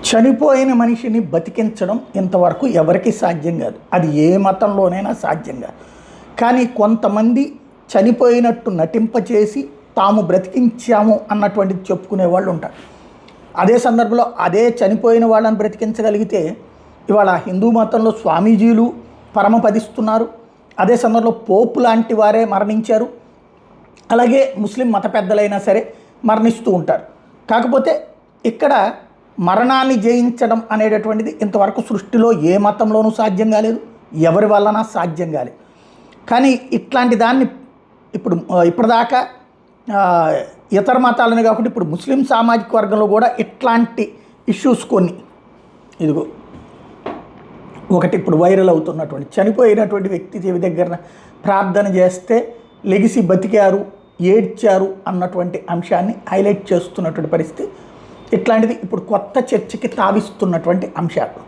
చనిపోయిన మనిషిని బతికించడం ఇంతవరకు ఎవరికీ సాధ్యం కాదు. అది ఏ మతంలోనైనా సాధ్యం కాదు. కానీ కొంతమంది చనిపోయినట్టు నటింపచేసి తాము బ్రతికించాము అన్నటువంటిది చెప్పుకునే వాళ్ళు ఉంటారు. అదే సందర్భంలో అదే చనిపోయిన వాళ్ళని బ్రతికించగలిగితే ఇవాళ హిందూ మతంలో స్వామీజీలు పరమపదిస్తున్నారు. అదే సందర్భంలో పోపు లాంటి వారే మరణించారు. అలాగే ముస్లిం మత పెద్దలైనా సరే మరణిస్తూ ఉంటారు. కాకపోతే ఇక్కడ మరణాన్ని జయించడం అనేటటువంటిది ఇంతవరకు సృష్టిలో ఏ మతంలోనూ సాధ్యం కాలేదు, ఎవరి వలన సాధ్యం కాలేదు. కానీ ఇట్లాంటి దాన్ని ఇప్పటిదాకా ఇతర మతాలని కాకుండా ఇప్పుడు ముస్లిం సామాజిక వర్గంలో కూడా ఇట్లాంటి ఇష్యూస్ కొన్ని ఇదిగో ఒకటి ఇప్పుడు వైరల్ అవుతున్నటువంటి చనిపోయినటువంటి వ్యక్తి చెవి దగ్గర ప్రార్థన చేస్తే లెగిసి బతికారు, ఏడ్చారు అన్నటువంటి అంశాన్ని హైలైట్ చేస్తున్నటువంటి పరిస్థితి. ఇట్లాంటిది ఇప్పుడు కొత్త చర్చకి తావిస్తున్నటువంటి అంశాలు.